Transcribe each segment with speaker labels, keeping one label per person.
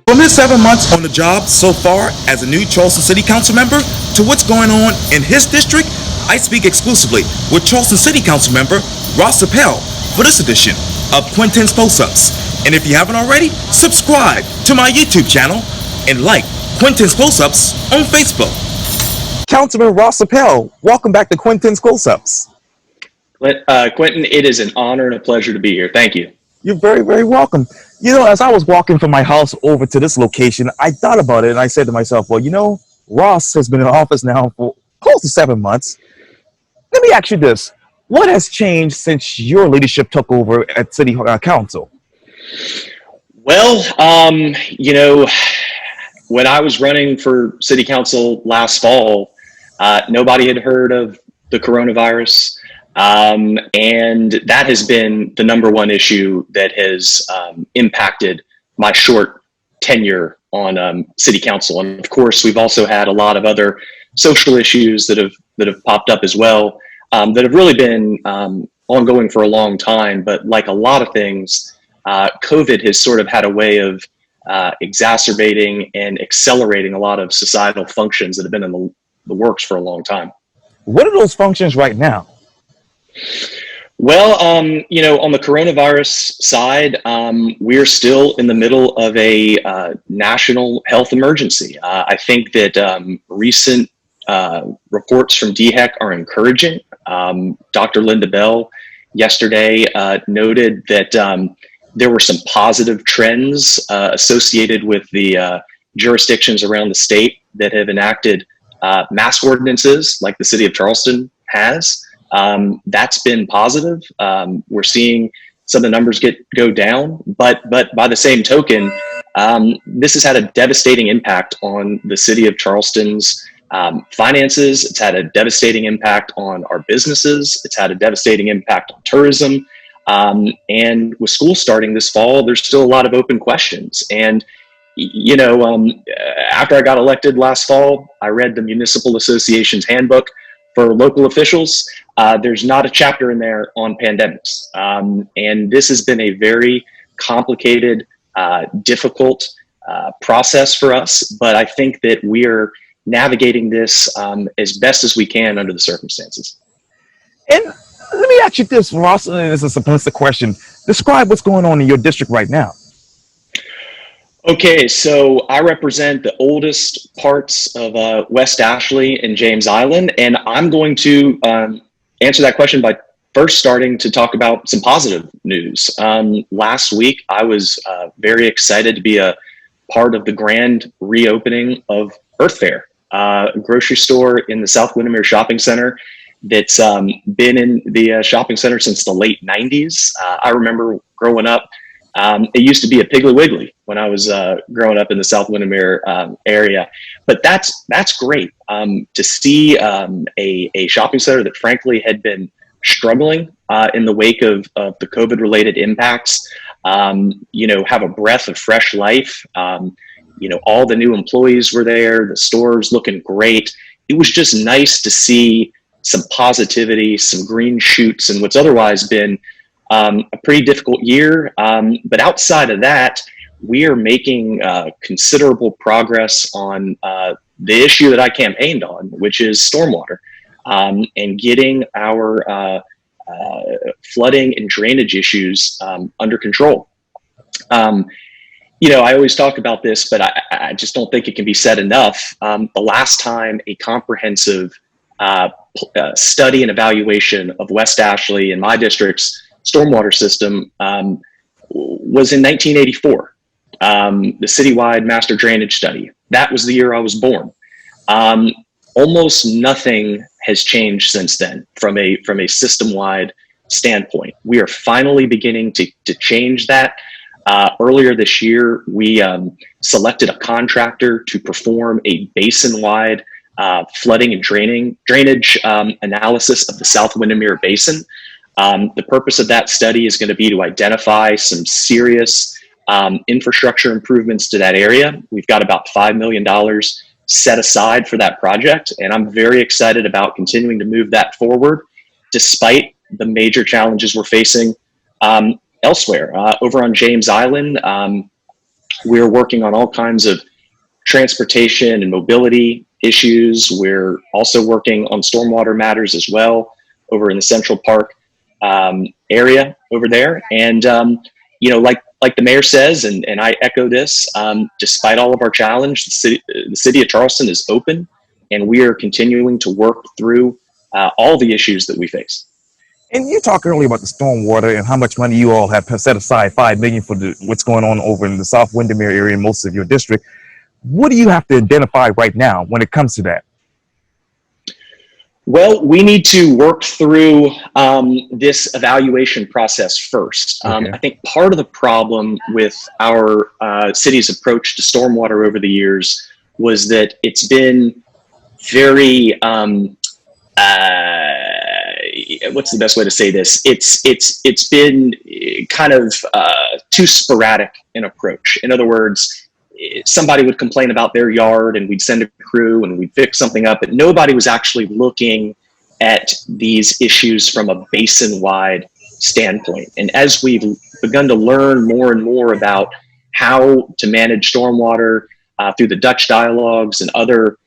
Speaker 1: From his 7 months on the job so far as a new Charleston City Council member to what's going on in his district, I speak exclusively with Charleston City Council member Ross Appel for this edition of Quintin's Close-Ups. And if you haven't already, subscribe to my YouTube channel and like Quintin's Close-Ups on Facebook. Councilman Ross Appel, welcome back to Quintin's Close-Ups.
Speaker 2: Quintin, it is an honor and a pleasure to be here. Thank you.
Speaker 1: You're very, very welcome. You know, as I was walking from my house over to this location, I thought about it and I said to myself, well, you know, Ross has been in office now for close to 7 months. Let me ask you this. What has changed since your leadership took over at City Council?
Speaker 2: Well, you know, when I was running for City Council last fall, nobody had heard of the coronavirus. And that has been the number one issue that has impacted my short tenure on City Council. And of course, we've also had a lot of other social issues that have popped up as well, that have really been ongoing for a long time. But like a lot of things, COVID has sort of had a way of exacerbating and accelerating a lot of societal functions that have been in the works for a long time.
Speaker 1: What are those functions right now?
Speaker 2: Well, you know, on the coronavirus side, we're still in the middle of a national health emergency. I think that recent reports from DHEC are encouraging. Dr. Linda Bell yesterday noted that there were some positive trends associated with the jurisdictions around the state that have enacted mask ordinances like the city of Charleston has. That's been positive. We're seeing some of the numbers go down, but by the same token, this has had a devastating impact on the city of Charleston's finances. It's had a devastating impact on our businesses. It's had a devastating impact on tourism. And with school starting this fall, there's still a lot of open questions. And, you know, after I got elected last fall, I read the Municipal Association's handbook for local officials. There's not a chapter in there on pandemics. And this has been a very complicated, difficult process for us. But I think that we are navigating this as best as we can under the circumstances.
Speaker 1: And let me ask you this, Ross, and this is a simplistic question. Describe what's going on in your district right now.
Speaker 2: Okay, so I represent the oldest parts of West Ashley and James Island, and I'm going to answer that question by first starting to talk about some positive news. Last week, I was very excited to be a part of the grand reopening of Earth Fare, a grocery store in the South Windermere Shopping Center that's been in the shopping center since the late 90s. I remember growing up, it used to be a Piggly Wiggly when I was growing up in the South Windermere area. But that's great to see a shopping center that frankly had been struggling in the wake of the COVID-related impacts, you know, have a breath of fresh life. You know, all the new employees were there, the store's looking great. It was just nice to see some positivity, some green shoots, and what's otherwise been a pretty difficult year. But outside of that, we are making considerable progress on the issue that I campaigned on, which is stormwater, and getting our flooding and drainage issues under control. You know, I always talk about this, but I just don't think it can be said enough. The last time a comprehensive study and evaluation of West Ashley and my district's stormwater system was in 1984, the citywide master drainage study. That was the year I was born. Almost nothing has changed since then from a system-wide standpoint. We are finally beginning to change that. Earlier this year, we selected a contractor to perform a basin-wide flooding and drainage analysis of the South Windermere Basin. The purpose of that study is going to be to identify some serious infrastructure improvements to that area. We've got about $5 million set aside for that project, and I'm very excited about continuing to move that forward despite the major challenges we're facing elsewhere. Over on James Island, We're working on all kinds of transportation and mobility issues. We're also working on stormwater matters as well over in the Central Park area over there. And, like the mayor says, and I echo this, despite all of our challenge, the city of Charleston is open, and we are continuing to work through all the issues that we face.
Speaker 1: And you talked earlier about the stormwater and how much money you all have set aside, $5 million for what's going on over in the South Windermere area in most of your district. What do you have to identify right now when it comes to that?
Speaker 2: Well, we need to work through this evaluation process first.
Speaker 1: Okay.
Speaker 2: I think part of the problem with our city's approach to stormwater over the years was that it's been very, what's the best way to say this? It's been kind of too sporadic an approach. In other words, somebody would complain about their yard and we'd send a crew and we'd fix something up, but nobody was actually looking at these issues from a basin-wide standpoint. And as we've begun to learn more and more about how to manage stormwater through the Dutch dialogues and other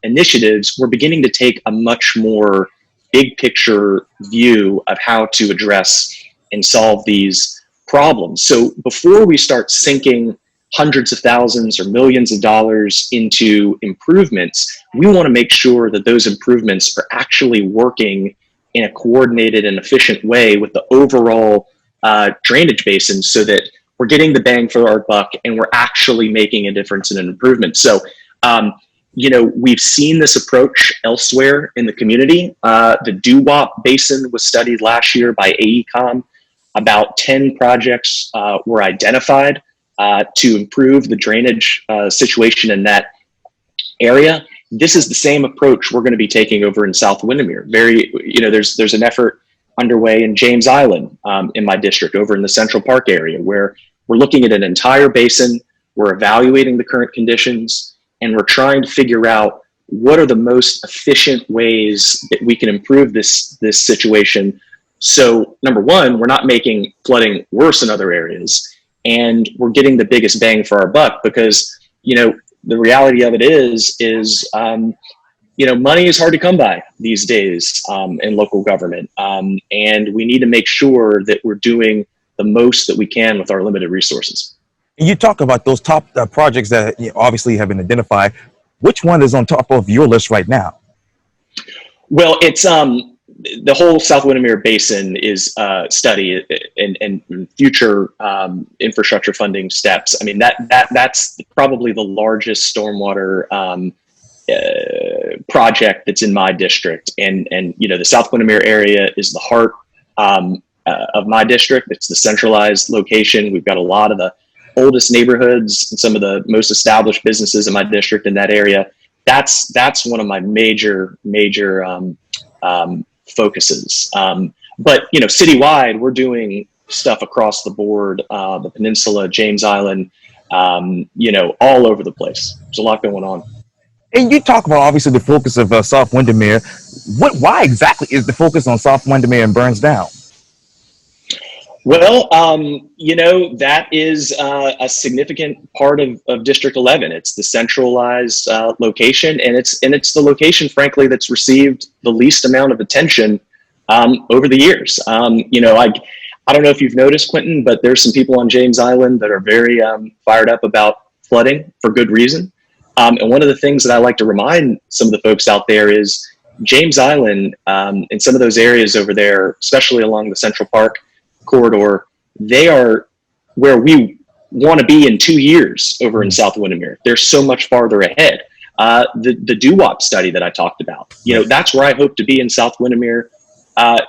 Speaker 2: initiatives, we're beginning to take a much more big picture view of how to address and solve these problems. So before we start sinking hundreds of thousands or millions of dollars into improvements, we want to make sure that those improvements are actually working in a coordinated and efficient way with the overall drainage basin, so that we're getting the bang for our buck and we're actually making a difference and an improvement. So, we've seen this approach elsewhere in the community. The DoWOP basin was studied last year by AECOM. About 10 projects were identified to improve the drainage situation in that area. This is the same approach we're going to be taking over in South Windermere. There's an effort underway in James Island in my district over in the Central Park area, where we're looking at an entire basin, we're evaluating the current conditions, and we're trying to figure out what are the most efficient ways that we can improve this situation. So number one, we're not making flooding worse in other areas, and we're getting the biggest bang for our buck, because, the reality of it is money is hard to come by these days in local government. And we need to make sure that we're doing the most that we can with our limited resources.
Speaker 1: You talk about those top projects that obviously have been identified. Which one is on top of your list right now?
Speaker 2: Well, it's the whole South Windermere Basin is study and future infrastructure funding steps. I mean, that's probably the largest stormwater project that's in my district, and the South Windermere area is the heart of my district. It's the centralized location. We've got a lot of the oldest neighborhoods and some of the most established businesses in my district in that area. That's one of my major focuses. But citywide, we're doing stuff across the board, the peninsula, James Island, all over the place. There's a lot going on.
Speaker 1: And you talk about obviously the focus of South Windermere. Why exactly is the focus on South Windermere and Burns Down?
Speaker 2: Well, that is a significant part of District 11. It's the centralized location, and it's the location, frankly, that's received the least amount of attention over the years. I don't know if you've noticed, Quintin, but there's some people on James Island that are very fired up about flooding for good reason. And one of the things that I like to remind some of the folks out there is James Island and some of those areas over there, especially along the Central Park corridor, they are where we want to be in 2 years over in South Windermere. They're so much farther ahead. The DoWOP study that I talked about, that's where I hope to be in South Windermere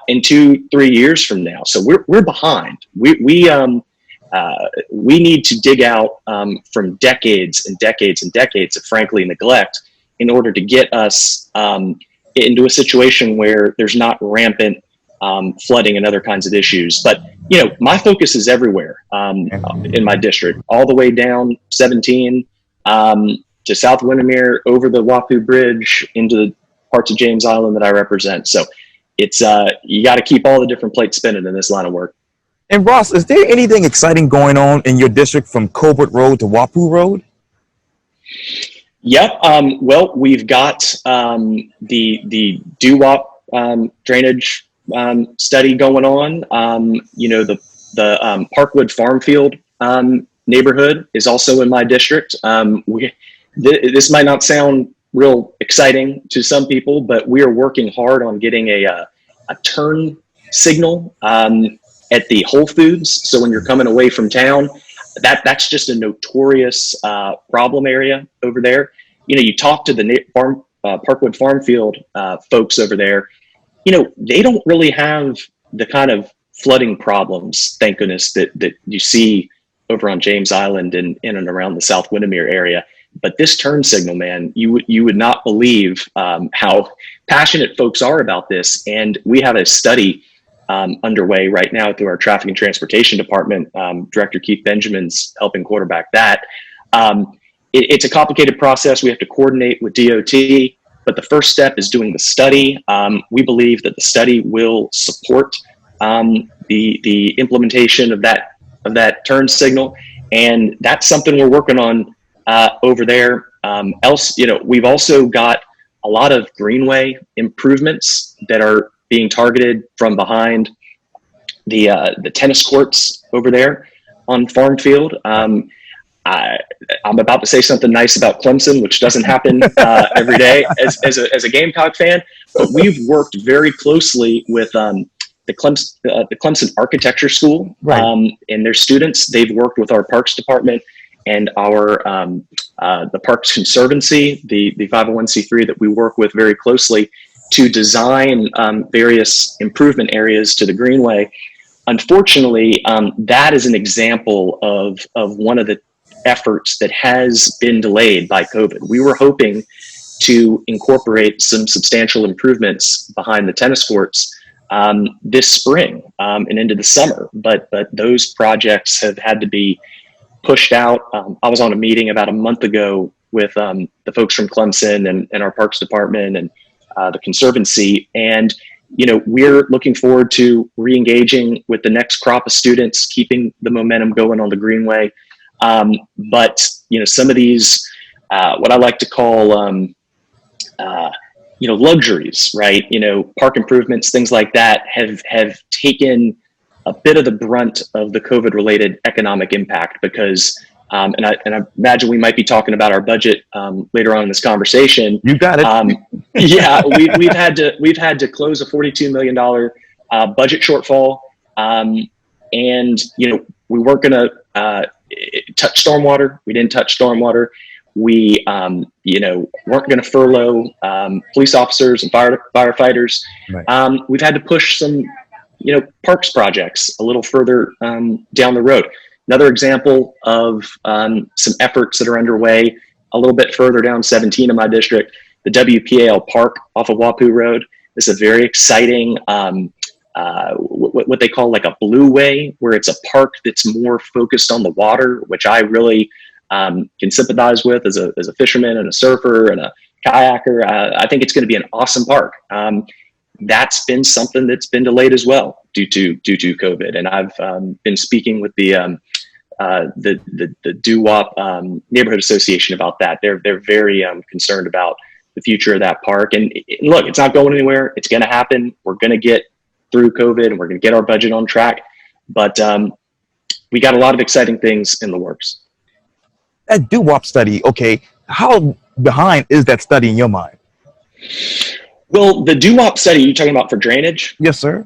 Speaker 2: in 2-3 years from now. So we're behind. We need to dig out from decades and decades and decades of, frankly, neglect in order to get us into a situation where there's not rampant flooding and other kinds of issues. But, my focus is everywhere in my district, all the way down 17 to South Windermere, over the Wapoo Bridge, into the parts of James Island that I represent. So it's you got to keep all the different plates spinning in this line of work.
Speaker 1: And Ross, is there anything exciting going on in your district from Colbert Road to Wapu Road?
Speaker 2: Yep. Well, we've got the DoWOP drainage study going on. The Parkwood Farm Field neighborhood is also in my district. This might not sound real exciting to some people, but we are working hard on getting a turn signal at the Whole Foods. So when you're coming away from town, that's just a notorious problem area over there. You talk to the Parkwood Farm Field folks over there. They don't really have the kind of flooding problems, thank goodness, that you see over on James Island and in and around the South Windermere area. But this turn signal, man, you would not believe how passionate folks are about this. And we have a study underway right now through our Traffic and Transportation Department. Director Keith Benjamin's helping quarterback that. It's a complicated process. We have to coordinate with DOT, but the first step is doing the study. We believe that the study will support the implementation of that turn signal, and that's something we're working on over there. We've also got a lot of greenway improvements that are being targeted from behind the tennis courts over there on Farm Field. I'm about to say something nice about Clemson, which doesn't happen every day as a Gamecock fan, but we've worked very closely with the Clemson Architecture School, right, and their students. They've worked with our Parks Department and our the Parks Conservancy, the 501c3 that we work with very closely, to design various improvement areas to the Greenway. Unfortunately, that is an example of one of the efforts that has been delayed by COVID. We were hoping to incorporate some substantial improvements behind the tennis courts this spring and into the summer, but those projects have had to be pushed out. I was on a meeting about a month ago with the folks from Clemson and our Parks Department and the Conservancy, and we're looking forward to re-engaging with the next crop of students, keeping the momentum going on the Greenway. But some of these, what I like to call, luxuries, right? Park improvements, things like that have taken a bit of the brunt of the COVID-related economic impact because, and I imagine we might be talking about our budget later on in this conversation.
Speaker 1: You got it.
Speaker 2: Yeah, we've had to close a $42 million budget shortfall, and we weren't going to touch stormwater. We didn't touch stormwater. We weren't going to furlough police officers and firefighters. Right. We've had to push some parks projects a little further down the road. Another example of some efforts that are underway a little bit further down 17 in my district, the WPAL Park off of Wapu Road. This is a very exciting what they call like a blue way, where it's a park that's more focused on the water, which I really can sympathize with as a fisherman and a surfer and a kayaker. I think it's going to be an awesome park. That's been something that's been delayed as well due to COVID. And I've been speaking with the DoWOP Neighborhood Association about that. They're very concerned about the future of that park. And look, it's not going anywhere. It's going to happen. We're going to get through COVID and we're going to get our budget on track. But we got a lot of exciting things in the works.
Speaker 1: That DoWOP study, okay, how behind is that study in your mind?
Speaker 2: Well, the DoWOP study, you're talking about for drainage?
Speaker 1: Yes, sir.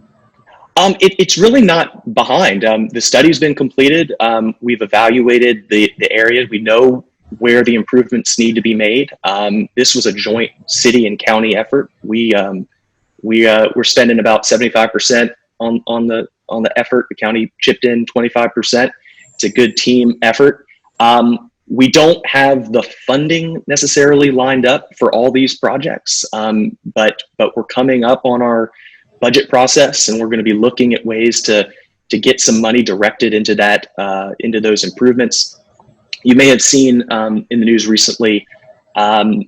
Speaker 2: It's really not behind. The study's been completed. We've evaluated the area. We know where the improvements need to be made. This was a joint city and county effort. We're spending about 75% on the effort. The county chipped in 25%. It's a good team effort. We don't have the funding necessarily lined up for all these projects, but we're coming up on our budget process, and we're going to be looking at ways to get some money directed into that into those improvements. You may have seen in the news recently some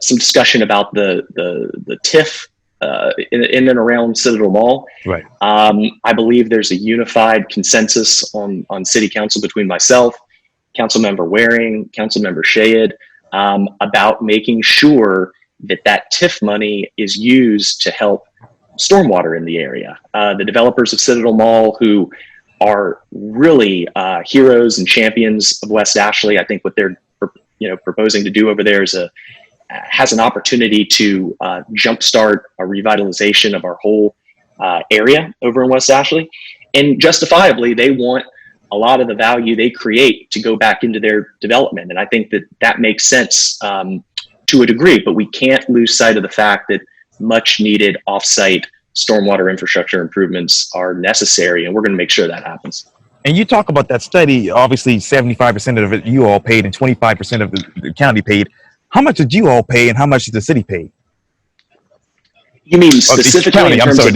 Speaker 2: discussion about the TIF in and around Citadel Mall.
Speaker 3: Right.
Speaker 2: I believe there's a unified consensus on city council between myself, Councilmember Waring, Councilmember Shayed, about making sure that TIF money is used to help stormwater in the area. The developers of Citadel Mall, who are really heroes and champions of West Ashley, I think what they're proposing to do over there has an opportunity to jumpstart a revitalization of our whole area over in West Ashley. And justifiably, they want a lot of the value they create to go back into their development. And I think that makes sense to a degree, but we can't lose sight of the fact that much needed offsite stormwater infrastructure improvements are necessary, and we're going to make sure that happens.
Speaker 3: And you talk about that study, obviously 75% of it you all paid and 25% of the county paid. How much did you all pay and how much did the city pay?
Speaker 2: You mean specifically in terms of...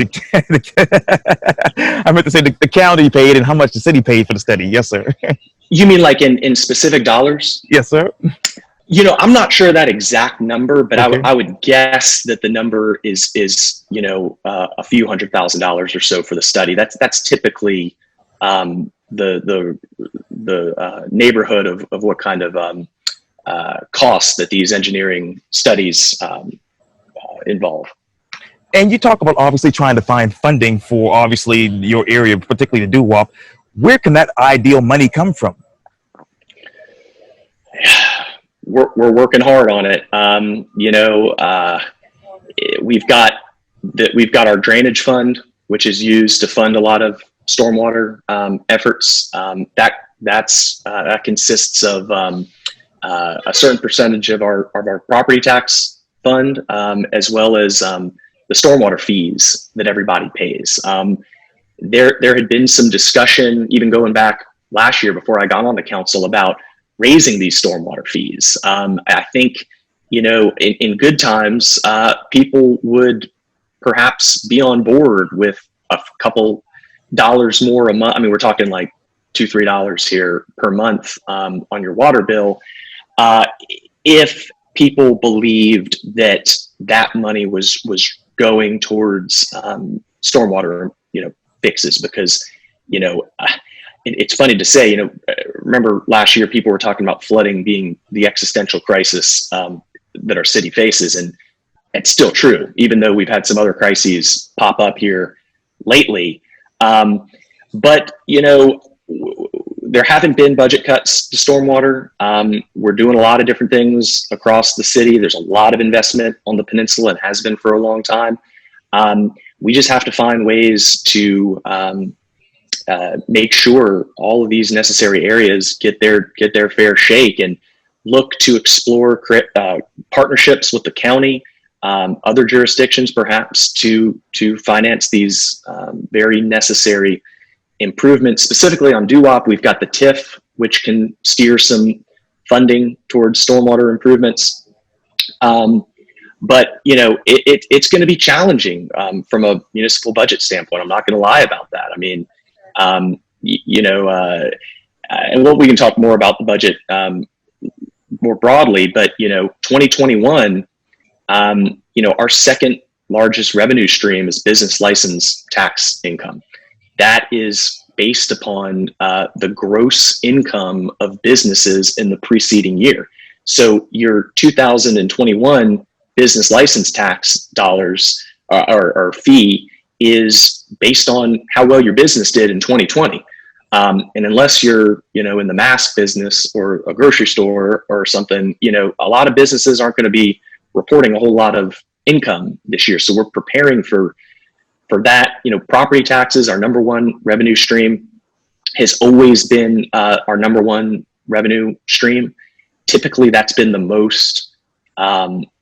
Speaker 3: I meant to say the county paid and how much the city paid for the study. Yes, sir.
Speaker 2: You mean like in specific dollars?
Speaker 3: Yes, sir.
Speaker 2: I'm not sure that exact number, but
Speaker 3: okay.
Speaker 2: I would guess that the number is a few $100,000 or so for the study. That's typically the neighborhood of what kind of costs that these engineering studies involve.
Speaker 3: And you talk about obviously trying to find funding for obviously your area, particularly the DoWOP. Where can that ideal money come from?
Speaker 2: We're working hard on it. We've got our drainage fund, which is used to fund a lot of stormwater efforts. That consists of a certain percentage of our property tax fund, as well as the stormwater fees that everybody pays. There had been some discussion, even going back last year before I got on the council, about raising these stormwater fees. I think, in good times, people would perhaps be on board with a couple dollars more a month. I mean, we're talking like $2, $3 here per month on your water bill. If people believed that money was going towards stormwater, fixes, because, it's funny to say, remember last year people were talking about flooding being the existential crisis that our city faces, and it's still true, even though we've had some other crises pop up here lately. But there haven't been budget cuts to stormwater. We're doing a lot of different things across the city. There's a lot of investment on the peninsula and has been for a long time. We just have to find ways to make sure all of these necessary areas get their fair shake, and look to explore partnerships with the county, other jurisdictions perhaps, to finance these very necessary improvements. Specifically on DoWOP, we've got the TIF, which can steer some funding towards stormwater improvements. But it's going to be challenging from a municipal budget standpoint. I'm not going to lie about that. I mean, and we can talk more about the budget more broadly, but 2021, our second largest revenue stream is business license tax income. That is based upon the gross income of businesses in the preceding year. So your 2021 business license tax dollars or fee is based on how well your business did in 2020. And unless you're, in the mask business or a grocery store or something, a lot of businesses aren't going to be reporting a whole lot of income this year. So we're preparing for that. Property taxes, our number one revenue stream, has always been our number one revenue stream. Typically, that's been the most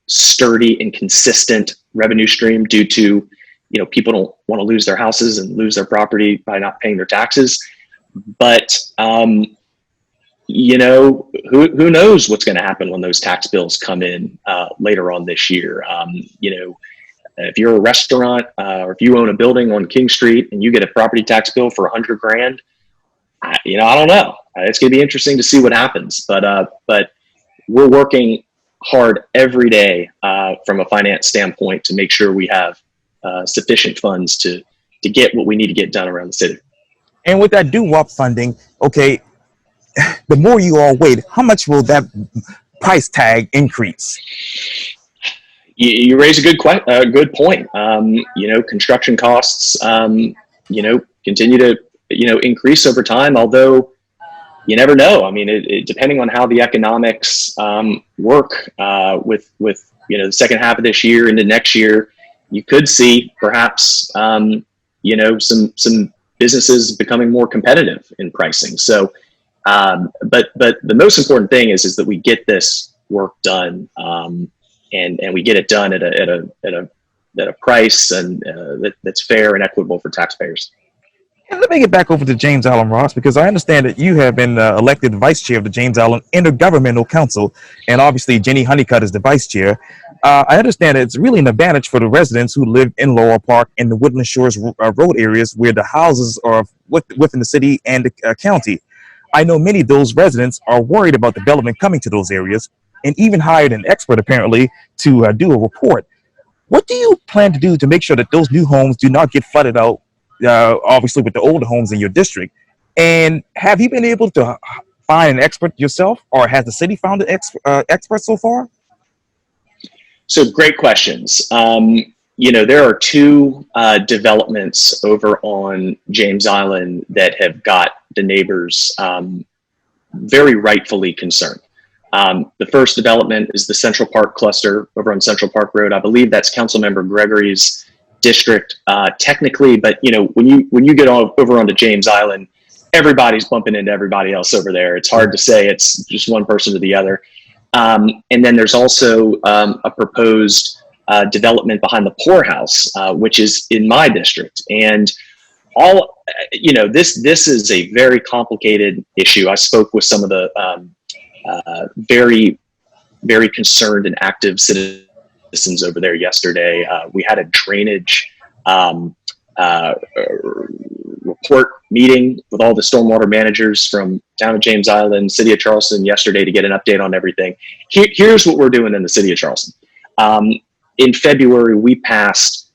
Speaker 2: sturdy and consistent revenue stream due to, people don't want to lose their houses and lose their property by not paying their taxes. But, who knows what's going to happen when those tax bills come in later on this year. If you're a restaurant or if you own a building on King Street and you get a property tax bill for $100,000, I don't know. It's going to be interesting to see what happens. But we're working hard every day from a finance standpoint to make sure we have sufficient funds to get what we need to get done around the city.
Speaker 3: And with that DoWOP funding, okay, the more you all wait, how much will that price tag increase?
Speaker 2: You raise a good point. Construction costs, continue to, increase over time, although you never know. I mean, it depending on how the economics work with the second half of this year into next year, you could see perhaps, some businesses becoming more competitive in pricing. So, but the most important thing is that we get this work done, and we get it done at a price and that's fair and equitable for taxpayers.
Speaker 3: And let me get back over to James Allen Ross, because I understand that you have been elected vice chair of the James Allen Intergovernmental Council, and obviously Jenny Honeycutt is the vice chair. I understand that it's really an advantage for the residents who live in Laurel Park and the Woodland Shores road areas where the houses are within the city and the county. I know many of those residents are worried about development coming to those areas, and even hired an expert apparently to do a report. What do you plan to do to make sure that those new homes do not get flooded out, obviously with the older homes in your district? And have you been able to find an expert yourself, or has the city found an expert so far?
Speaker 2: So great questions. There are two developments over on James Island that have got the neighbors very rightfully concerned. The first development is the Central Park cluster over on Central Park Road. I believe that's Councilmember Gregory's district technically, but when you get over onto James Island, everybody's bumping into everybody else over there. It's hard to say it's just one person to the other. And then there's also a proposed development behind the poorhouse, which is in my district. And this is a very complicated issue. I spoke with some of the very, very concerned and active citizens over there yesterday. We had a drainage report meeting with all the stormwater managers from town of James Island, city of Charleston yesterday to get an update on everything. Here's what we're doing in the city of Charleston. In February, we passed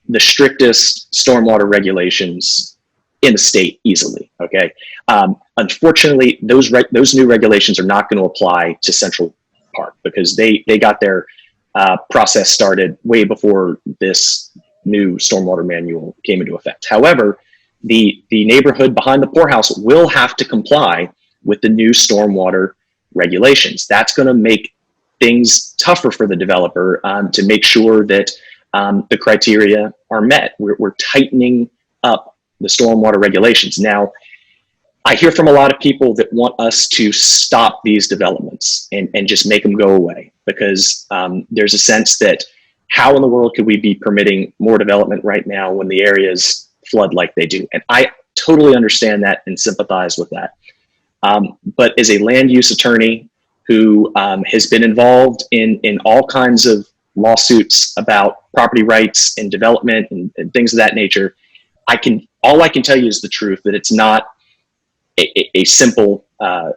Speaker 2: the strictest stormwater regulations in the state easily. Okay. Unfortunately, those new regulations are not going to apply to Central Park because they got their process started way before this new stormwater manual came into effect. However, the neighborhood behind the poorhouse will have to comply with the new stormwater regulations. That's going to make things tougher for the developer to make sure that the criteria are met. We're tightening up the stormwater regulations. Now, I hear from a lot of people that want us to stop these developments and just make them go away because there's a sense that how in the world could we be permitting more development right now when the areas flood like they do? And I totally understand that and sympathize with that. But as a land use attorney who has been involved in all kinds of lawsuits about property rights and development and things of that nature, all I can tell you is the truth, that it's not a simple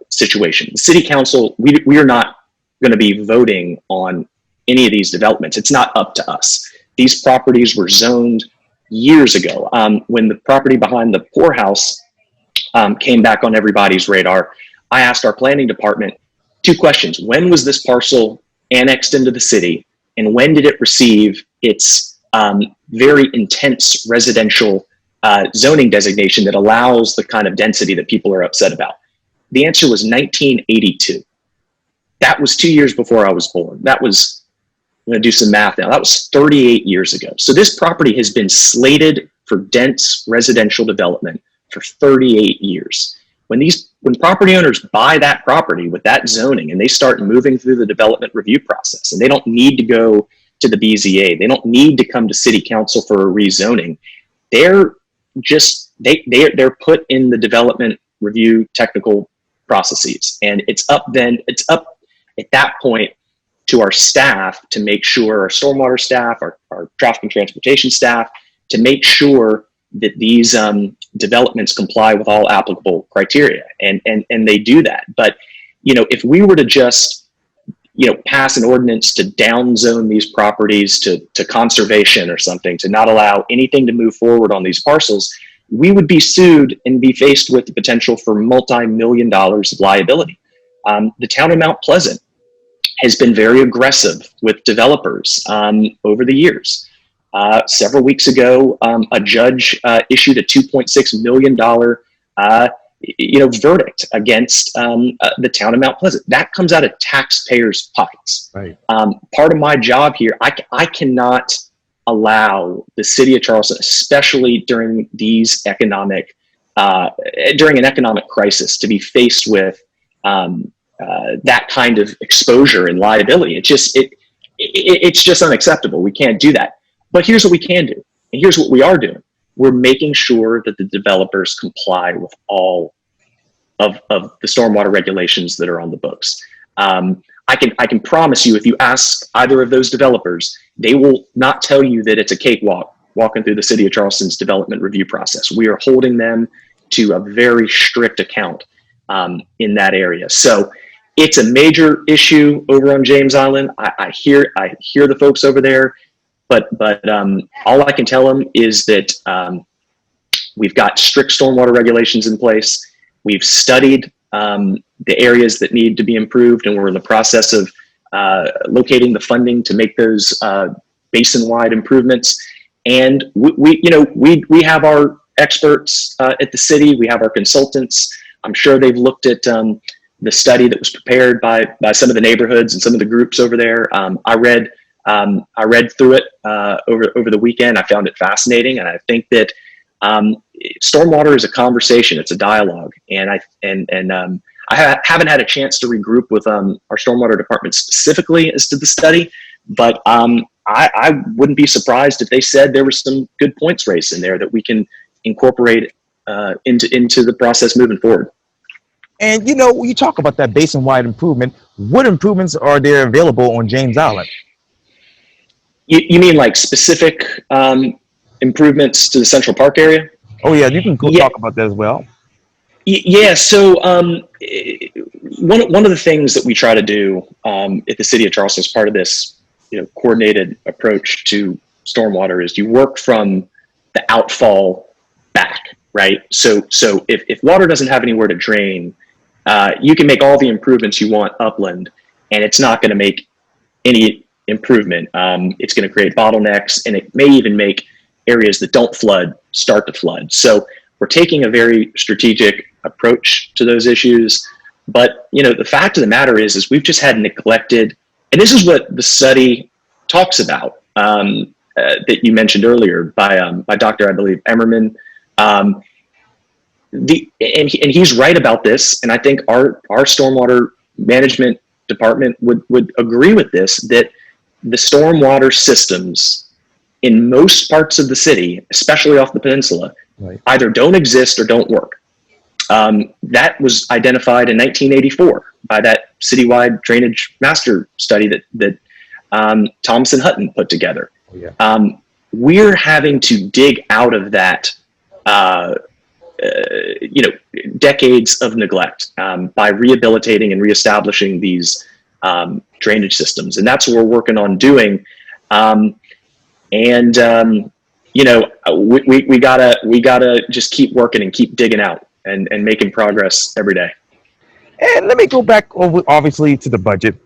Speaker 2: situation. The city council, we are not going to be voting on any of these developments. It's not up to us. These properties were zoned years ago. When the property behind the poorhouse came back on everybody's radar, I asked our planning department two questions. When was this parcel annexed into the city? And when did it receive its very intense residential zoning designation that allows the kind of density that people are upset about? The answer was 1982. That was 2 years before I was born. That was, I'm going to do some math now. That was 38 years ago. So this property has been slated for dense residential development for 38 years. When property owners buy that property with that zoning and they start moving through the development review process, and they don't need to go to the BZA, they don't need to come to city council for a rezoning, they're put in the development review technical processes. And it's up at that point to our staff to make sure, our stormwater staff, our traffic and transportation staff, to make sure that these developments comply with all applicable criteria, and they do that. But if we were to just pass an ordinance to downzone these properties to conservation or something, to not allow anything to move forward on these parcels, we would be sued and be faced with the potential for multi-million dollars of liability. The town of Mount Pleasant has been very aggressive with developers over the years. Several weeks ago, a judge issued a $2.6 million verdict against the town of Mount Pleasant. That comes out of taxpayers' pockets.
Speaker 3: Right.
Speaker 2: Part of my job here, I cannot allow the city of Charleston, especially during these during an economic crisis, to be faced with that kind of exposure and liability. It's just unacceptable. We can't do that. But here's what we can do, and here's what we are doing. We're making sure that the developers comply with all of the stormwater regulations that are on the books. I can promise you, if you ask either of those developers, they will not tell you that it's a cakewalk walking through the city of Charleston's development review process. We are holding them to a very strict account in that area. So it's a major issue over on James Island. I hear the folks over there, but all I can tell them is that we've got strict stormwater regulations in place. We've studied the areas that need to be improved, and we're in the process of locating the funding to make those basin-wide improvements. And we have our experts at the city. We have our consultants. I'm sure they've looked at the study that was prepared by some of the neighborhoods and some of the groups over there. I read through it over the weekend. I found it fascinating, and I think that stormwater is a conversation. It's a dialogue, and I haven't had a chance to regroup with our stormwater department specifically as to the study, but I wouldn't be surprised if they said there were some good points raised in there that we can incorporate into the process moving forward.
Speaker 3: And when you talk about that basin-wide improvement, what improvements are there available on James Island?
Speaker 2: You mean like specific improvements to the Central Park area?
Speaker 3: Oh yeah, you can talk about that as well.
Speaker 2: Yeah, so one of the things that we try to do at the City of Charleston as part of this coordinated approach to stormwater is you work from the outfall back, right? So if water doesn't have anywhere to drain, you can make all the improvements you want upland, and it's not going to make any improvement. It's going to create bottlenecks, and it may even make areas that don't flood start to flood. So we're taking a very strategic approach to those issues. But the fact of the matter is we've just had neglected, and this is what the study talks about that you mentioned earlier by Dr. I believe Emmerman. And he's right about this, and I think our stormwater management department would agree with this, that the stormwater systems in most parts of the city, especially off the peninsula, right, either don't exist or don't work. That was identified in 1984 by that citywide drainage master study that Thompson Hutton put together.
Speaker 3: Oh, yeah.
Speaker 2: We're having to dig out of that, decades of neglect by rehabilitating and reestablishing these drainage systems, and that's what we're working on doing. We gotta just keep working and keep digging out and making progress every day.
Speaker 3: And let me go back obviously to the budget.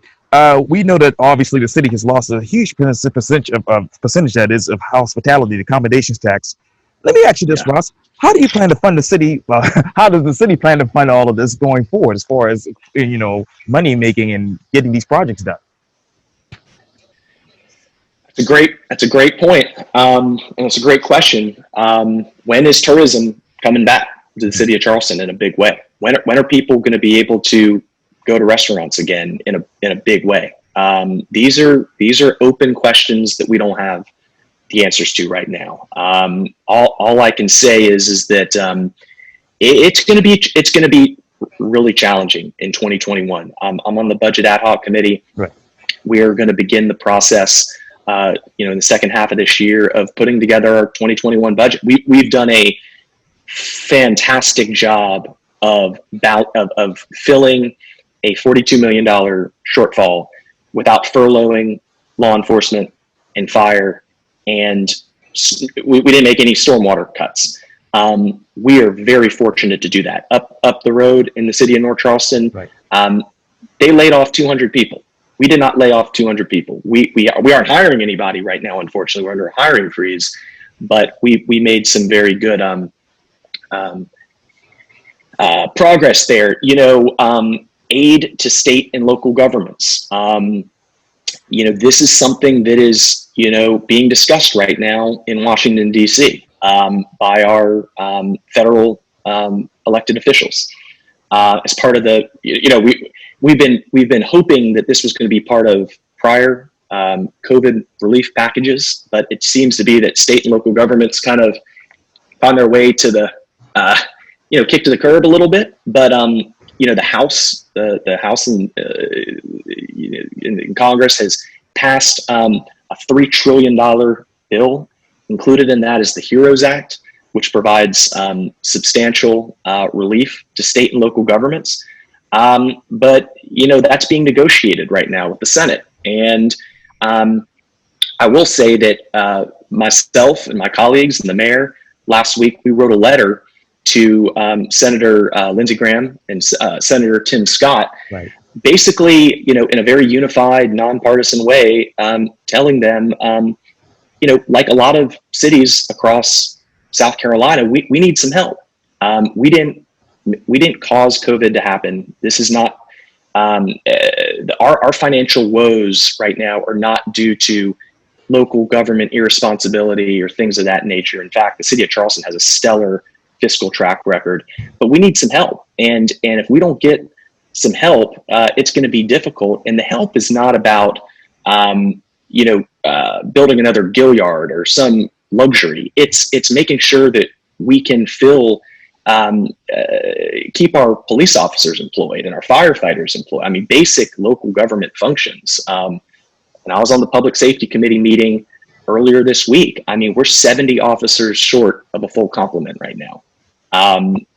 Speaker 3: We know that obviously the city has lost a huge percentage that is of hospitality, the accommodations tax. Let me ask you this, yeah. Ross. How do you plan to fund the city? How does the city plan to fund all of this going forward, as far as money making and getting these projects done?
Speaker 2: That's a great point, and it's a great question. When is tourism coming back to the city of Charleston in a big way? When are people going to be able to go to restaurants again in a big way? These are open questions that we don't have the answers to right now. All I can say is that it's going to be really challenging in 2021. I'm on the budget ad hoc committee.
Speaker 3: Right.
Speaker 2: We are going to begin the process in the second half of this year of putting together our 2021 budget. We've done a fantastic job of filling a $42 million shortfall without furloughing law enforcement and fire, and we didn't make any stormwater cuts. We are very fortunate to do that. Up the road in the city of North Charleston,
Speaker 3: Right.
Speaker 2: They laid off 200 people. We did not lay off 200 people. We aren't hiring anybody right now, unfortunately. We're under a hiring freeze, but we made some very good progress there. Aid to state and local governments. This is something that is, being discussed right now in Washington, D.C. By our federal elected officials. As part of the, we've been hoping that this was going to be part of prior COVID relief packages, but it seems to be that state and local governments kind of on their way to the, kick to the curb a little bit. But the House, the House in Congress has passed a $3 trillion bill. Included in that is the HEROES Act, which provides substantial relief to state and local governments. But that's being negotiated right now with the Senate. And I will say that myself and my colleagues and the mayor, last week, we wrote a letter to Senator Lindsey Graham and Senator Tim Scott,
Speaker 3: Right.
Speaker 2: basically, in a very unified, nonpartisan way, telling them, like a lot of cities across South Carolina, we need some help. We didn't cause COVID to happen. This is not our financial woes right now are not due to local government irresponsibility or things of that nature. In fact, the city of Charleston has a stellar fiscal track record, but we need some help. And if we don't get some help, it's going to be difficult. And the help is not about, building another Gilliard or some luxury. It's making sure that we can keep our police officers employed and our firefighters employed. I mean, basic local government functions. And I was on the public safety committee meeting earlier this week. I mean, we're 70 officers short of a full complement right now.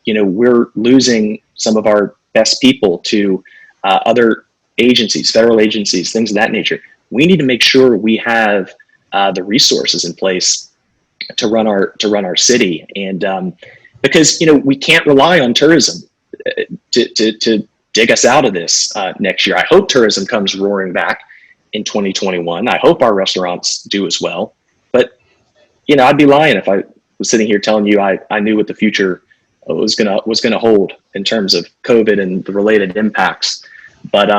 Speaker 2: We're losing some of our best people to other agencies, federal agencies, things of that nature. We need to make sure we have the resources in place to run our city, and because we can't rely on tourism to dig us out of this next year. I hope tourism comes roaring back in 2021. I hope our restaurants do as well. But I'd be lying if I was sitting here telling you I knew what the future was gonna hold in terms of COVID and the related impacts. But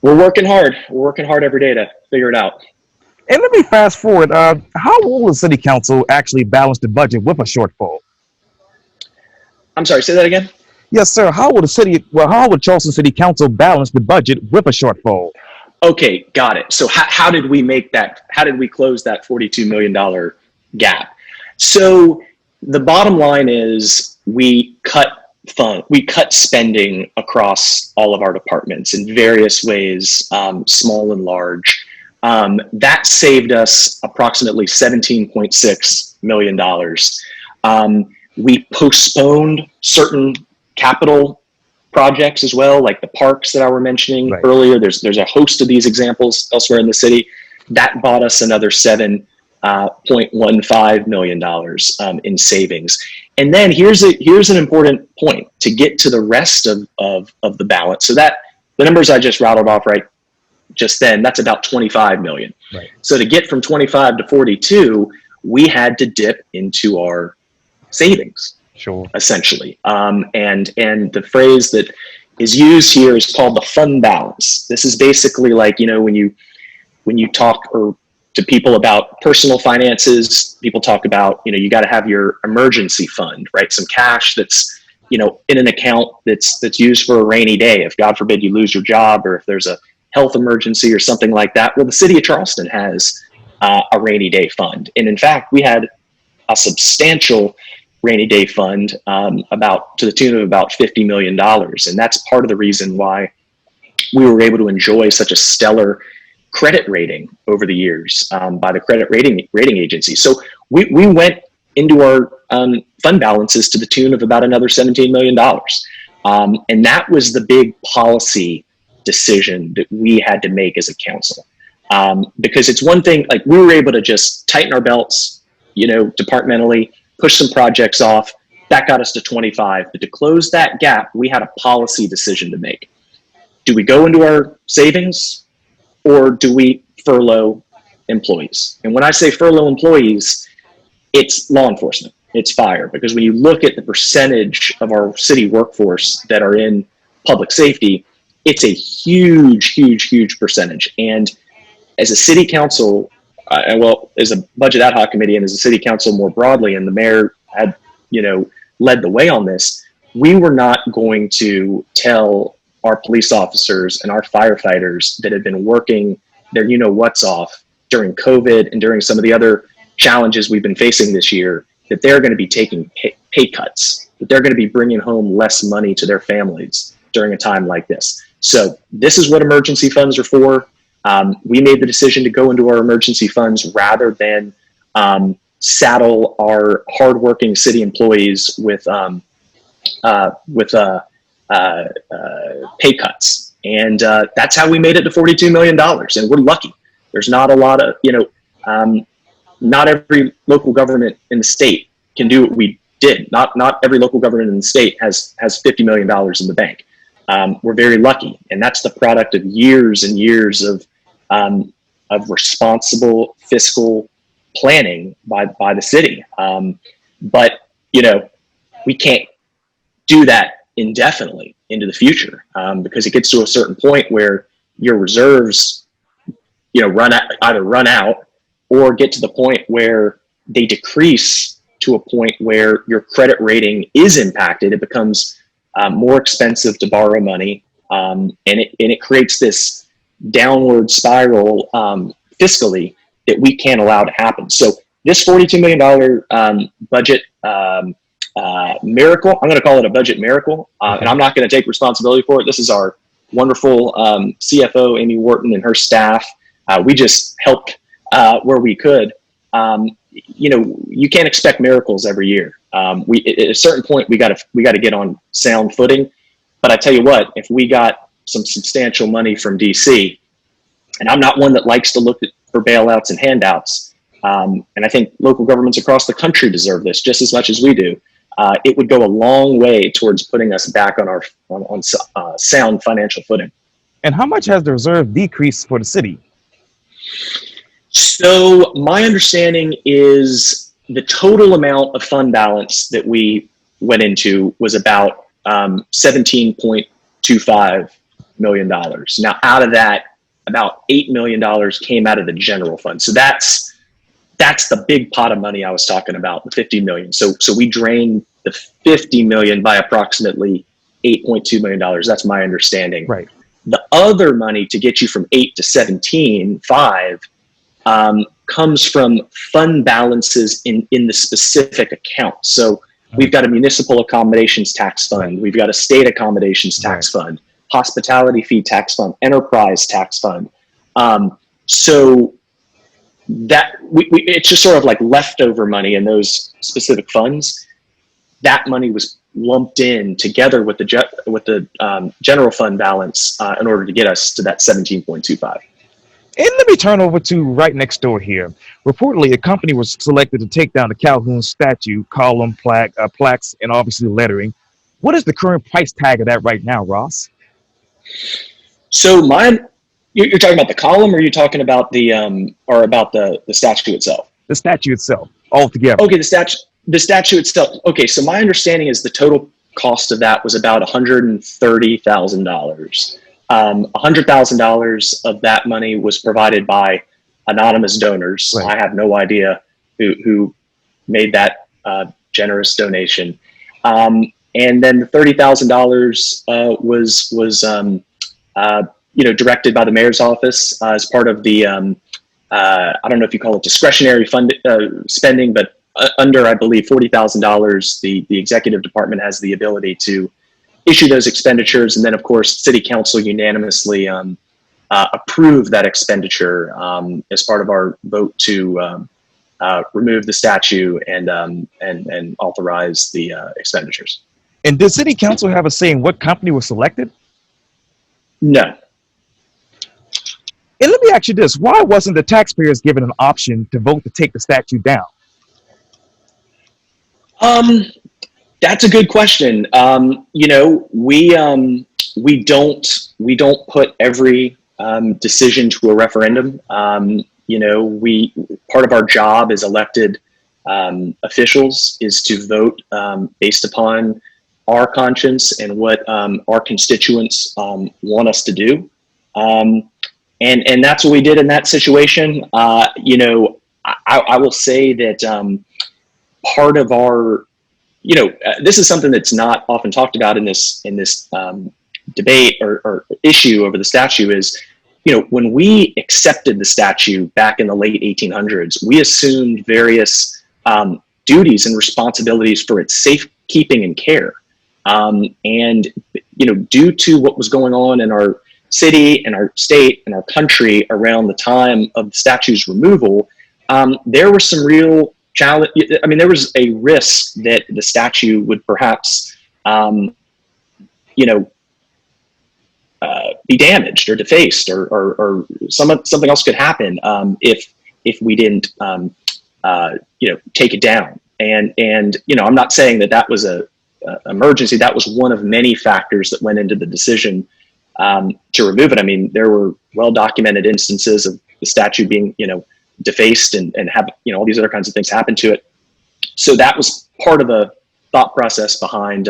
Speaker 2: we're working hard. We're working hard every day to figure it out.
Speaker 3: And let me fast forward. How will the city council actually balance the budget with a shortfall?
Speaker 2: I'm sorry, say that again?
Speaker 3: Yes, sir. How will Charleston City Council balance the budget with a shortfall?
Speaker 2: Okay, got it. So how did we make that? How did we close that $42 million gap? So the bottom line is we cut spending across all of our departments in various ways, small and large. That saved us approximately $17.6 million. We postponed certain capital projects as well, like the parks that I were mentioning
Speaker 3: Right.
Speaker 2: earlier. There's a host of these examples elsewhere in the city. That bought us another $7.15 million in savings. And then here's an important point to get to the rest of the balance. So that the numbers I just rattled off right just then, that's about 25 million.
Speaker 3: Right.
Speaker 2: So to get from 25 to 42, we had to dip into our savings.
Speaker 3: Sure.
Speaker 2: Essentially. And the phrase that is used here is called the fund balance. This is basically like, when you talk to people about personal finances, people talk about, you got to have your emergency fund, right? Some cash that's, in an account that's used for a rainy day. If God forbid you lose your job, or if there's a health emergency or something like that. Well, the city of Charleston has a rainy day fund. And in fact, we had a substantial rainy day fund, to the tune of about $50 million. And that's part of the reason why we were able to enjoy such a stellar credit rating over the years by the credit rating agency. So we went into our fund balances to the tune of about another $17 million. And that was the big policy decision that we had to make as a council. Because it's one thing, like we were able to just tighten our belts, departmentally, push some projects off, that got us to 25. But to close that gap, we had a policy decision to make. Do we go into our savings or do we furlough employees? And when I say furlough employees, it's law enforcement, it's fire. Because when you look at the percentage of our city workforce that are in public safety, it's a huge, huge, huge percentage. And as a city council, as a budget ad hoc committee and as a city council more broadly, and the mayor had, led the way on this, we were not going to tell our police officers and our firefighters that had been working their what's off during COVID and during some of the other challenges we've been facing this year, that they're going to be taking pay cuts, that they're going to be bringing home less money to their families during a time like this. So this is what emergency funds are for. We made the decision to go into our emergency funds rather than saddle our hardworking city employees with pay cuts. And that's how we made it to $42 million. And we're lucky. There's not a lot of, not every local government in the state can do what we did. Not every local government in the state has $50 million in the bank. We're very lucky. And that's the product of years and years of responsible fiscal planning by the city. But, we can't do that indefinitely into the future because it gets to a certain point where your reserves, either run out or get to the point where they decrease to a point where your credit rating is impacted. It becomes more expensive to borrow money, and it creates this downward spiral fiscally that we can't allow to happen. So this $42 million budget miracle, I'm going to call it a budget miracle, and I'm not going to take responsibility for it. This is our wonderful CFO, Amy Wharton, and her staff. We just helped where we could. You can't expect miracles every year. At a certain point, we got to get on sound footing. But I tell you what, if we got some substantial money from DC, and I'm not one that likes to look for bailouts and handouts, and I think local governments across the country deserve this just as much as we do. It would go a long way towards putting us back on our sound financial footing.
Speaker 3: And how much has the reserve decreased for the city?
Speaker 2: So my understanding is the total amount of fund balance that we went into was about $17.25 million. Now, out of that, about $8 million came out of the general fund. So that's the big pot of money I was talking about, the $50 million. So we drained the $50 million by approximately $8.2 million. That's my understanding.
Speaker 3: Right.
Speaker 2: The other money to get you from 8 to 17.5 comes from fund balances in the specific account. So we've got a municipal accommodations tax fund. We've got a state accommodations tax fund, hospitality fee tax fund, enterprise tax fund. So that it's just sort of like leftover money in those specific funds. That money was lumped in together with the general fund balance in order to get us to that 17.25.
Speaker 3: And let me turn over to right next door here. Reportedly, a company was selected to take down the Calhoun statue, column, plaques, and obviously lettering. What is the current price tag of that right now, Ross?
Speaker 2: So you're talking about the column, or are you talking about the statue itself?
Speaker 3: The statue itself, altogether.
Speaker 2: Okay, the statue itself. Okay, so my understanding is the total cost of that was about $130,000. $100,000 of that money was provided by anonymous donors.
Speaker 3: Right.
Speaker 2: I have no idea who made that generous donation. And then the $30,000 was directed by the mayor's office as part of the I don't know if you call it discretionary fund spending, but under, I believe, $40,000, the executive department has the ability to issue those expenditures, and then of course City Council unanimously approved that expenditure as part of our vote to remove the statue and authorize the expenditures.
Speaker 3: And did City Council have a say in what company was selected?
Speaker 2: No,
Speaker 3: And let me ask you this: why wasn't the taxpayers given an option to vote to take the statute down?
Speaker 2: Um, that's a good question. We don't put every decision to a referendum. We part of our job as elected officials is to vote based upon our conscience and what our constituents want us to do. And that's what we did in that situation. I will say that part of our, this is something that's not often talked about in this debate or issue over the statute is, when we accepted the statute back in the late 1800s, we assumed various duties and responsibilities for its safekeeping and care. And due to what was going on in our city and our state and our country around the time of the statute's removal, there were some real challenge. I mean, there was a risk that the statue would perhaps, be damaged or defaced, or something else could happen if we didn't, take it down. And I'm not saying that was a emergency. That was one of many factors that went into the decision to remove it. I mean, there were well-documented instances of the statue being, defaced and have, all these other kinds of things happen to it. So that was part of the thought process behind,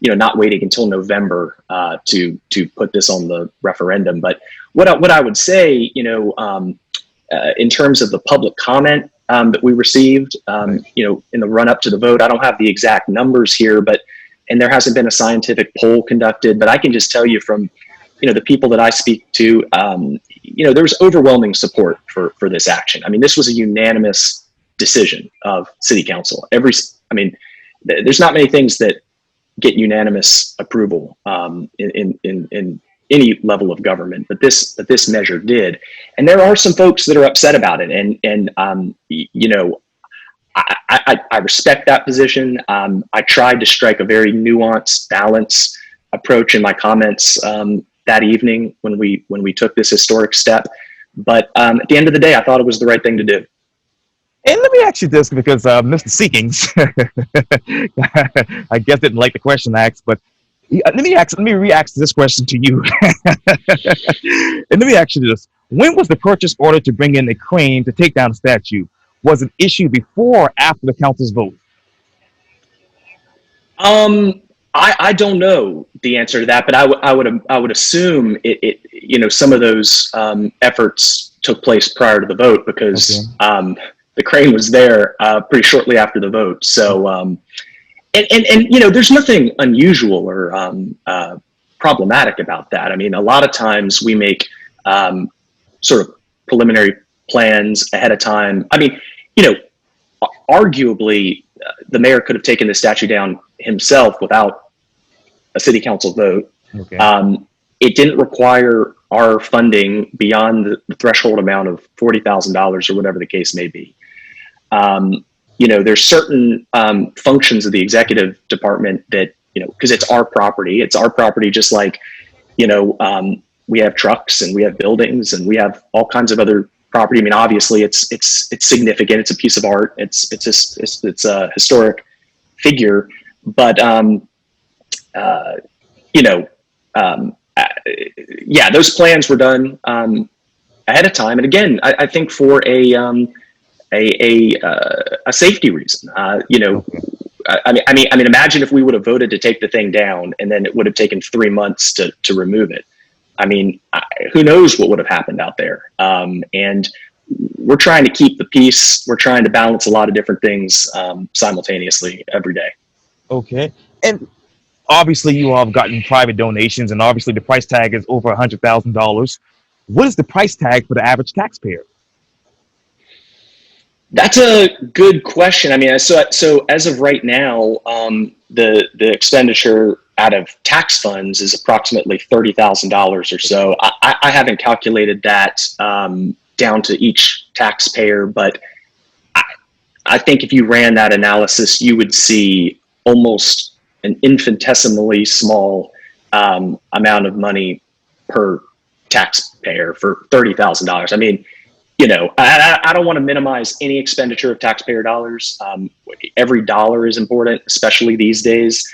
Speaker 2: not waiting until November to put this on the referendum. But what I would say, in terms of the public comment that we received, in the run up to the vote, I don't have the exact numbers here, and there hasn't been a scientific poll conducted, but I can just tell you from, the people that I speak to, there was overwhelming support for this action. I mean, this was a unanimous decision of City Council. There's not many things that get unanimous approval in any level of government, but this measure did. And there are some folks that are upset about it, and I respect that position. I tried to strike a very nuanced, balanced approach in my comments that evening when we took this historic step. But at the end of the day, I thought it was the right thing to do.
Speaker 3: And let me ask you this, because Mr. Seekings, I guess didn't like the question I asked, but let me re-ask this question to you. And let me ask you this: when was the purchase order to bring in a crane to take down the statue? Was it issued before or after the council's vote?
Speaker 2: I don't know the answer to that, but I would assume it some of those efforts took place prior to the vote, because the crane was there pretty shortly after the vote. So and there's nothing unusual or problematic about that. I mean, a lot of times we make sort of preliminary plans ahead of time. I mean, arguably the mayor could have taken the statue down himself without a city council vote. Okay. It didn't require our funding beyond the threshold amount of $40,000 or whatever the case may be. There's certain functions of the executive department that, because it's our property, just like, we have trucks and we have buildings and we have all kinds of other property. I mean, obviously it's significant. It's a piece of art. It's a historic figure, but, those plans were done ahead of time. And again, I think for a safety reason. Imagine if we would have voted to take the thing down and then it would have taken 3 months to remove it. I mean, who knows what would have happened out there? And we're trying to keep the peace. We're trying to balance a lot of different things simultaneously every day.
Speaker 3: Okay. And obviously you all have gotten private donations, and obviously the price tag is over $100,000. What is the price tag for the average taxpayer?
Speaker 2: That's a good question. I mean, so as of right now, the expenditure out of tax funds is approximately $30,000 or so. I haven't calculated that down to each taxpayer, but I think if you ran that analysis, you would see almost an infinitesimally small amount of money per taxpayer for $30,000. I mean, you know, I don't want to minimize any expenditure of taxpayer dollars. Every dollar is important, especially these days.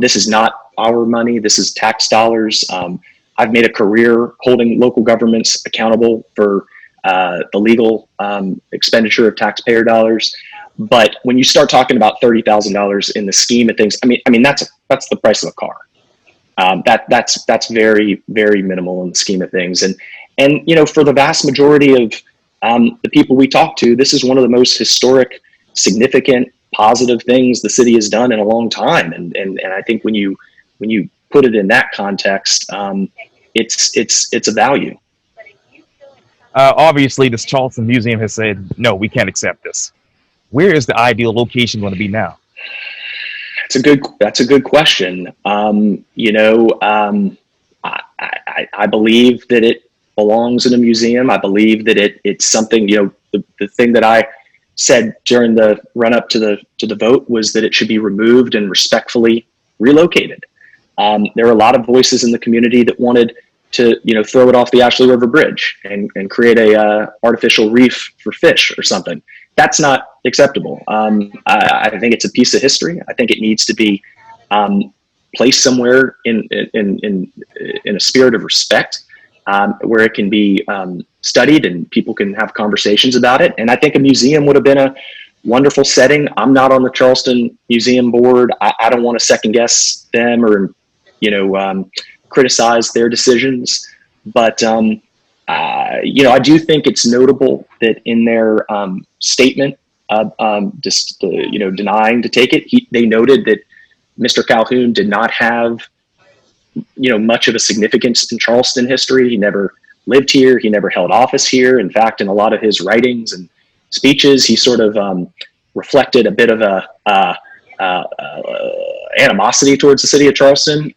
Speaker 2: This is not our money. This is tax dollars. I've made a career holding local governments accountable for the legal expenditure of taxpayer dollars. But when you start talking about $30,000 in the scheme of things, I mean that's the price of a car. That's very, very minimal in the scheme of things. And you know, for the vast majority of the people we talk to, this is one of the most historic, significant, positive things the city has done in a long time. And I think when you put it in that context, it's a value.
Speaker 3: Obviously, this Charleston Museum has said, no, we can't accept this. Where is the ideal location going to be now?
Speaker 2: That's a good question. You know, I believe that it belongs in a museum. I believe that it's something, you know, the thing that I said during the run up to the vote was that it should be removed and respectfully relocated. There are a lot of voices in the community that wanted to, you know, throw it off the Ashley River Bridge and create a artificial reef for fish or something. That's not acceptable. I think it's a piece of history. I think it needs to be placed somewhere in a spirit of respect, where it can be studied and people can have conversations about it. And I think a museum would have been a wonderful setting. I'm not on the Charleston Museum Board. I don't want to second guess them or, you know, criticize their decisions. But, you know, I do think it's notable that in their statement, just, you know, denying to take it, they noted that Mr. Calhoun did not have, you know, much of a significance in Charleston history. He never lived here. He never held office here. In fact, in a lot of his writings and speeches, he sort of reflected a bit of a animosity towards the city of Charleston.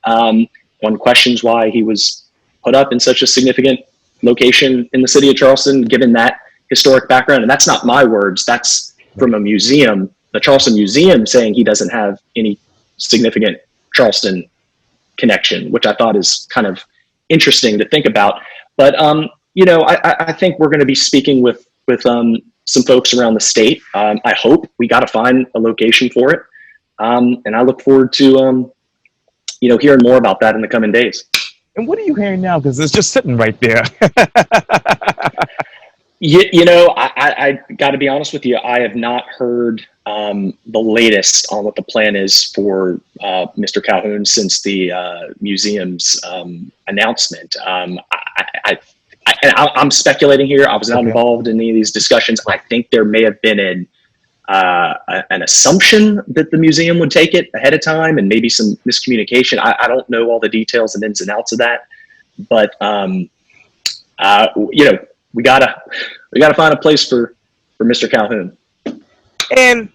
Speaker 2: One questions why he was put up in such a significant location in the city of Charleston, given that historic background. And that's not my words. That's from a museum, the Charleston Museum, saying he doesn't have any significant Charleston connection, which I thought is kind of interesting to think about. But, you know, I think we're going to be speaking with some folks around the state. I hope we got to find a location for it. And I look forward to, you know, hearing more about that in the coming days.
Speaker 3: And what are you hearing now? Because it's just sitting right there.
Speaker 2: You know, I got to be honest with you. I have not heard the latest on what the plan is for Mr. Calhoun since the museum's announcement. I'm speculating here. I was not involved in any of these discussions. I think there may have been an assumption that the museum would take it ahead of time, and maybe some miscommunication. I don't know all the details and ins and outs of that, but you know, we gotta find a place for Mr. Calhoun.
Speaker 3: And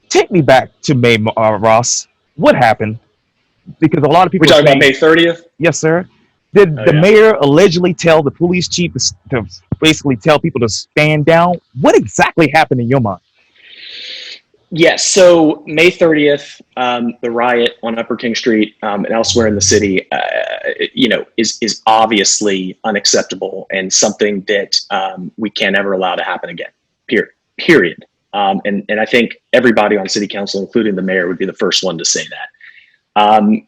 Speaker 3: take me back to May, Ross. What happened? Because a lot of people
Speaker 2: We're talking about May 30th.
Speaker 3: Yes, sir. Did the mayor allegedly tell the police chief to basically tell people to stand down? What exactly happened in your mind?
Speaker 2: Yes. So May 30th, the riot on Upper King Street and elsewhere in the city, you know, is obviously unacceptable and something that we can't ever allow to happen again. Period. And I think everybody on city council, including the mayor, would be the first one to say that.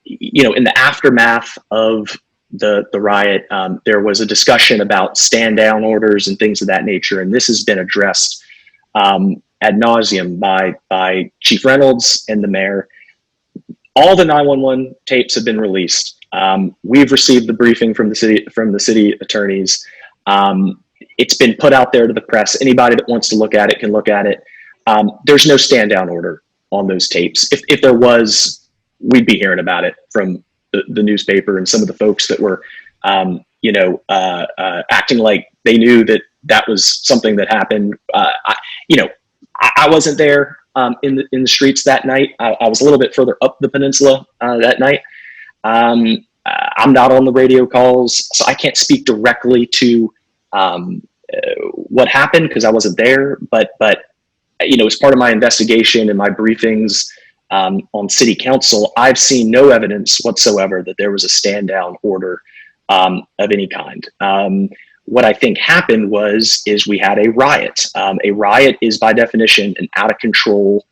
Speaker 2: You know, in the aftermath of the riot, there was a discussion about stand down orders and things of that nature, and this has been addressed ad nauseum by Chief Reynolds and the mayor. All the 911 tapes have been released. We've received the briefing from the city attorneys. It's been put out there to the press. Anybody that wants to look at it can look at it. There's no stand down order on those tapes. If there was, we'd be hearing about it from the newspaper and some of the folks that were, you know, acting like they knew that was something that happened. You know, I wasn't there in the streets that night. I was a little bit further up the peninsula that night. I'm not on the radio calls, so I can't speak directly to what happened because I wasn't there. But you know, as part of my investigation and my briefings on city council, I've seen no evidence whatsoever that there was a stand down order of any kind. What I think happened is we had a riot. A riot is by definition an out of control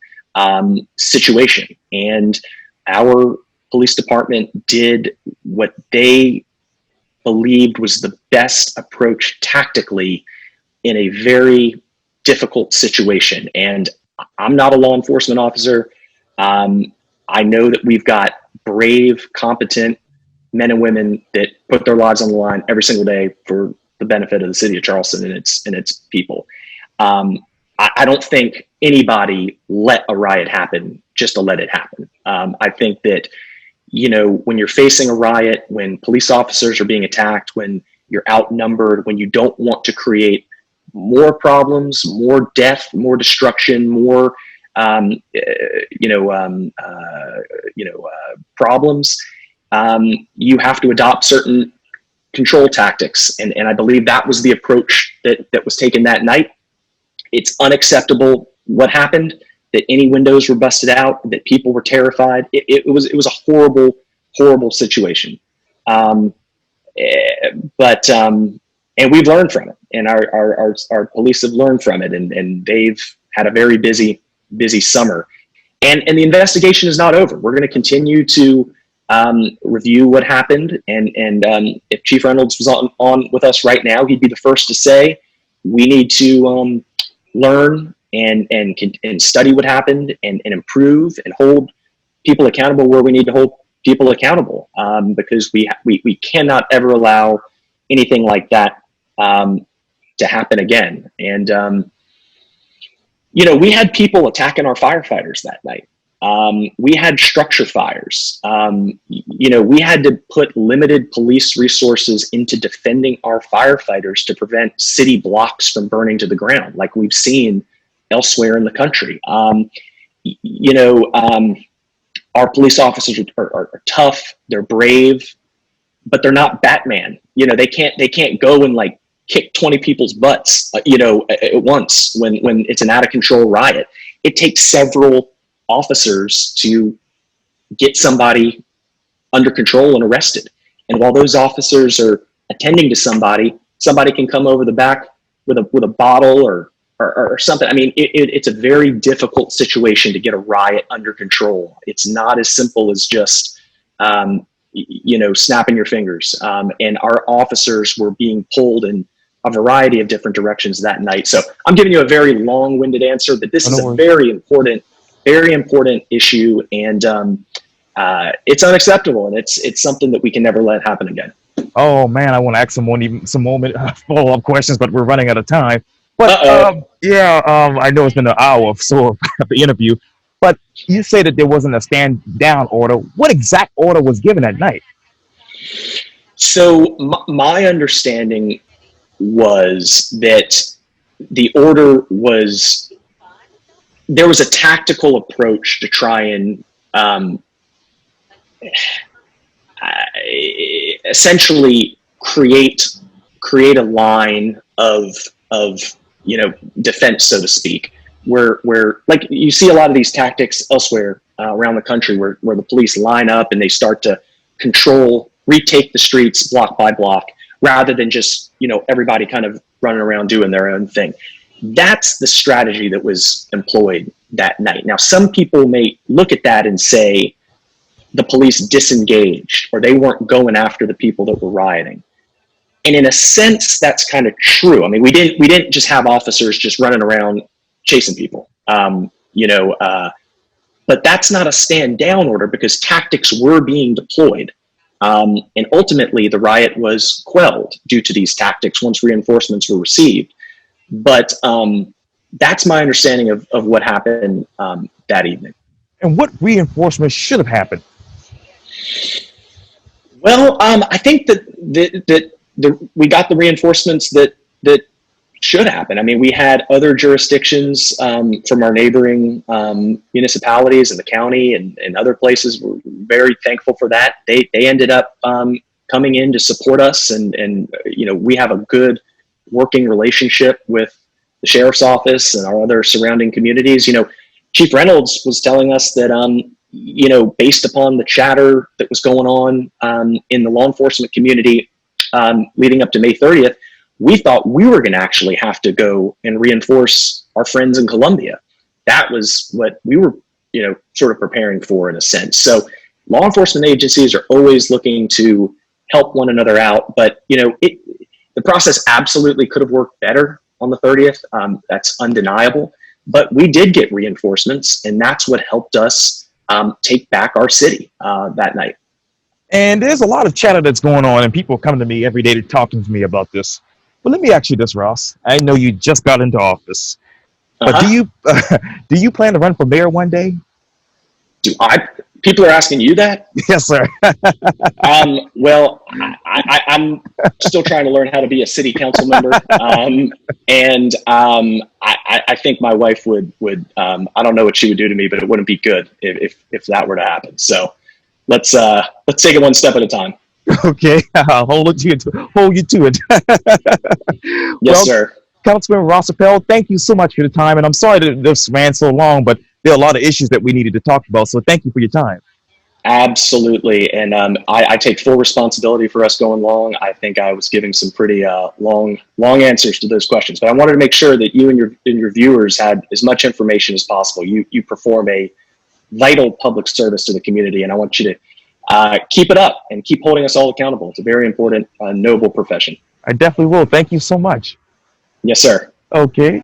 Speaker 2: situation, and our police department did what they believed was the best approach tactically in a very difficult situation. And I'm not a law enforcement officer. I know that we've got brave, competent men and women that put their lives on the line every single day for the benefit of the city of Charleston and its people. I don't think anybody let a riot happen just to let it happen. I think that, when you're facing a riot, when police officers are being attacked, when you're outnumbered, when you don't want to create more problems, more death, more destruction, more problems, you have to adopt certain control tactics, and I believe that was the approach that was taken that night. It's unacceptable what happened, that any windows were busted out, that people were terrified. It was a horrible situation. And we've learned from it, and our police have learned from it, and they've had a very busy summer. And the investigation is not over. We're going to continue to review what happened, and if Chief Reynolds was on with us right now, he'd be the first to say we need to learn and study what happened and improve and hold people accountable where we need to hold people accountable, because we cannot ever allow anything like that to happen again. And we had people attacking our firefighters that night. We had structure fires. We had to put limited police resources into defending our firefighters to prevent city blocks from burning to the ground, like we've seen elsewhere in the country. Our police officers are tough, they're brave, but they're not Batman. They can't go and like kick 20 people's butts, at once when it's an out of control riot. It takes several officers to get somebody under control and arrested. And while those officers are attending to somebody can come over the back with a bottle or something. I mean, it's a very difficult situation to get a riot under control. It's not as simple as just, snapping your fingers. And our officers were being pulled in a variety of different directions that night. So I'm giving you a very long-winded answer, but this is a very important issue, and it's unacceptable, and it's something that we can never let happen again.
Speaker 3: Oh man, I want to ask some more follow-up questions, but we're running out of time. But I know it's been an hour or so of the interview, but you say that there wasn't a stand down order. What exact order was given at night?
Speaker 2: So my understanding was that the order was, there was a tactical approach to try and essentially create a line of defense, so to speak, where like you see a lot of these tactics elsewhere around the country where the police line up and they start to retake the streets block by block, rather than just, everybody kind of running around doing their own thing. That's the strategy that was employed that night. Now, some people may look at that and say the police disengaged, or they weren't going after the people that were rioting. And in a sense, that's kind of true. I mean, we didn't just have officers just running around chasing people, but that's not a stand down order, because tactics were being deployed. And ultimately the riot was quelled due to these tactics once reinforcements were received. But that's my understanding of what happened that evening.
Speaker 3: And what reinforcements should have happened?
Speaker 2: Well, I think that we got the reinforcements that should happen. I mean, we had other jurisdictions from our neighboring municipalities and the county and other places. We're very thankful for that. They ended up coming in to support us, and we have a good working relationship with the sheriff's office and our other surrounding communities. Chief Reynolds was telling us that based upon the chatter that was going on in the law enforcement community, leading up to May 30th, we thought we were going to actually have to go and reinforce our friends in Columbia. That was what we were, sort of preparing for in a sense. So law enforcement agencies are always looking to help one another out, but the process absolutely could have worked better on the 30th. That's undeniable, but we did get reinforcements, and that's what helped us take back our city that night.
Speaker 3: And there's a lot of chatter that's going on, and people come to me every day to talking to me about this. But let me ask you this, Ross. I know you just got into office, but do you plan to run for mayor one day?
Speaker 2: People are asking you that?
Speaker 3: Yes, sir.
Speaker 2: Well, I'm still trying to learn how to be a city council member, and I think my wife would. I don't know what she would do to me, but it wouldn't be good if that were to happen. So let's take it one step at a time.
Speaker 3: Okay, I'll hold you to it.
Speaker 2: Yes, sir.
Speaker 3: Councilman Ross Appel, thank you so much for your time, and I'm sorry that this ran so long, but there are a lot of issues that we needed to talk about. So thank you for your time.
Speaker 2: Absolutely, and I take full responsibility for us going long. I think I was giving some pretty long answers to those questions, but I wanted to make sure that you and your viewers had as much information as possible. You perform a vital public service to the community, and I want you to keep it up and keep holding us all accountable. It's a very important, noble profession.
Speaker 3: I definitely will. Thank you so much.
Speaker 2: Yes, sir.
Speaker 3: Okay.